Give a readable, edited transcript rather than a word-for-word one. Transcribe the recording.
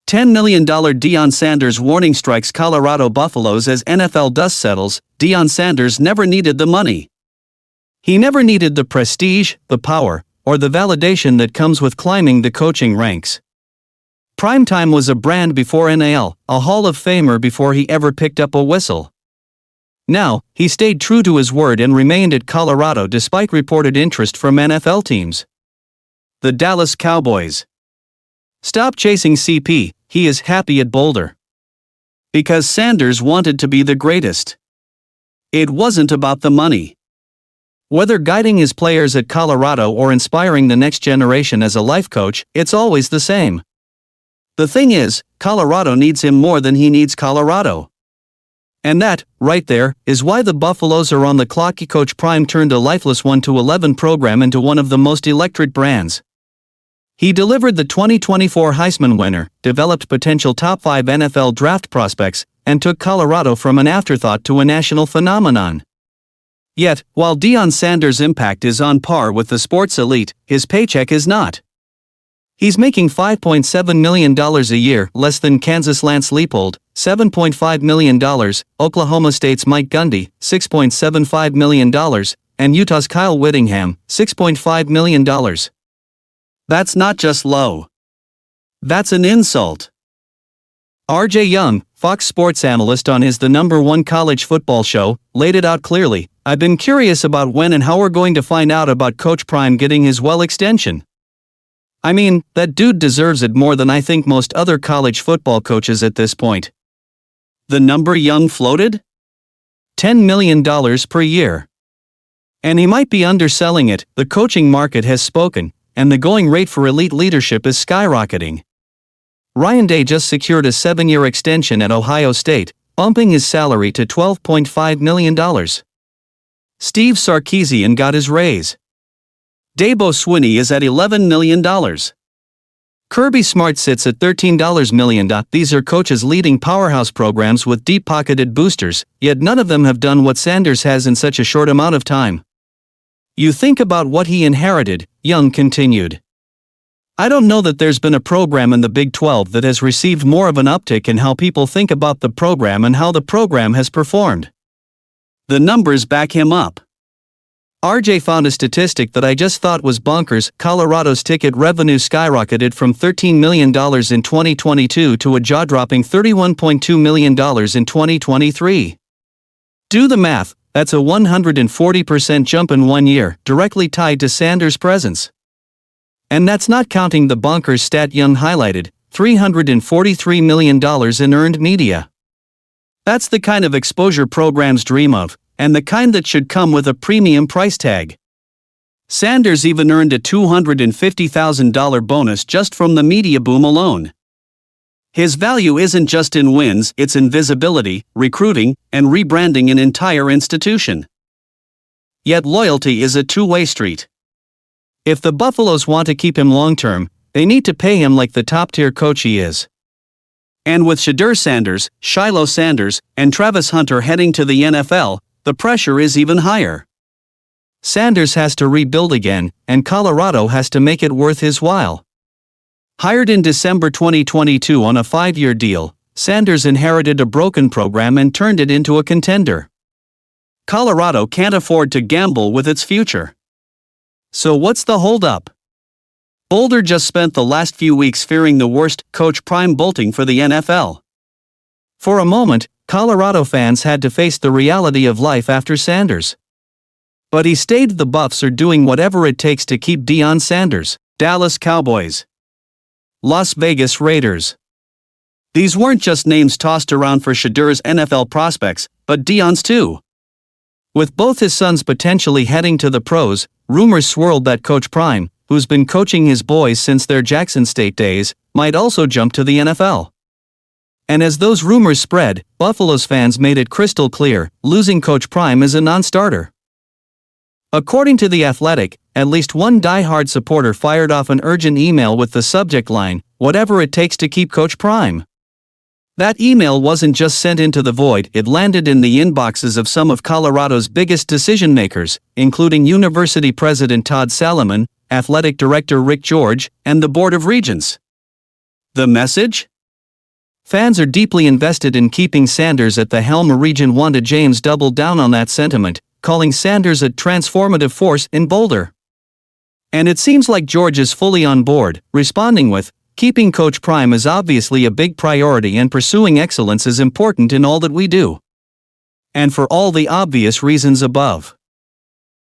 $10 million Deion Sanders warning strikes Colorado Buffaloes as NFL dust settles. Deion Sanders never needed the money. He never needed the prestige, the power, or the validation that comes with climbing the coaching ranks. Primetime was a brand before NIL, a Hall of Famer before he ever picked up a whistle. Now, he stayed true to his word and remained at Colorado despite reported interest from NFL teams. The Dallas Cowboys. Stop chasing CP, he is happy at Boulder. Because Sanders wanted to be the greatest. It wasn't about the money. Whether guiding his players at Colorado or inspiring the next generation as a life coach, it's always the same. The thing is, Colorado needs him more than he needs Colorado. And that, right there, is why the Buffaloes are on the clock. Coach Prime turned a lifeless 1-11 program into one of the most electric brands. He delivered the 2024 Heisman winner, developed potential top 5 NFL draft prospects, and took Colorado from an afterthought to a national phenomenon. Yet, while Deion Sanders' impact is on par with the sports elite, his paycheck is not. He's making $5.7 million a year, less than Kansas' Lance Leipold, $7.5 million, Oklahoma State's Mike Gundy, $6.75 million, and Utah's Kyle Whittingham, $6.5 million. That's not just low. That's an insult. R.J. Young, Fox Sports analyst on his The #1 college football show, laid it out clearly. I've been curious about when and how we're going to find out about Coach Prime getting his extension. I mean, that dude deserves it more than I think most other college football coaches at this point. The number Young floated? $10 million per year. And he might be underselling it. The coaching market has spoken, and the going rate for elite leadership is skyrocketing. Ryan Day just secured a 7-year extension at Ohio State, bumping his salary to $12.5 million. Steve Sarkisian got his raise. Dabo Swinney is at $11 million. Kirby Smart sits at $13 million. These are coaches leading powerhouse programs with deep-pocketed boosters, yet none of them have done what Sanders has in such a short amount of time. You think about what he inherited, Young continued. I don't know that there's been a program in the Big 12 that has received more of an uptick in how people think about the program and how the program has performed. The numbers back him up. RJ found a statistic that I just thought was bonkers. Colorado's ticket revenue skyrocketed from $13 million in 2022 to a jaw-dropping $31.2 million in 2023. Do the math, that's a 140% jump in 1 year, directly tied to Sanders' presence. And that's not counting the bonkers stat Young highlighted, $343 million in earned media. That's the kind of exposure programs dream of, and the kind that should come with a premium price tag. Sanders even earned a $250,000 bonus just from the media boom alone. His value isn't just in wins, it's in visibility, recruiting, and rebranding an entire institution. Yet loyalty is a two-way street. If the Buffaloes want to keep him long-term, they need to pay him like the top-tier coach he is. And with Shedeur Sanders, Shiloh Sanders, and Travis Hunter heading to the NFL, the pressure is even higher. Sanders has to rebuild again, and Colorado has to make it worth his while. Hired in December 2022 on a 5-year deal, Sanders inherited a broken program and turned it into a contender. Colorado can't afford to gamble with its future. So what's the holdup? Boulder just spent the last few weeks fearing the worst, Coach Prime bolting for the NFL. For a moment, Colorado fans had to face the reality of life after Sanders. But he stayed. The Buffs are doing whatever it takes to keep Deion Sanders. Dallas Cowboys. Las Vegas Raiders. These weren't just names tossed around for Shedeur's NFL prospects, but Deion's too. With both his sons potentially heading to the pros, rumors swirled that Coach Prime, who's been coaching his boys since their Jackson State days, might also jump to the NFL. And as those rumors spread, Buffaloes fans made it crystal clear, losing Coach Prime is a non-starter. According to The Athletic, at least one die-hard supporter fired off an urgent email with the subject line, "Whatever it takes to keep Coach Prime." That email wasn't just sent into the void, it landed in the inboxes of some of Colorado's biggest decision-makers, including University President Todd Salomon, Athletic Director Rick George, and the Board of Regents. The message? Fans are deeply invested in keeping Sanders at the helm. Region wanted James doubled down on that sentiment, calling Sanders a transformative force in Boulder. And it seems like George is fully on board, responding with, "Keeping Coach Prime is obviously a big priority and pursuing excellence is important in all that we do. And for all the obvious reasons above."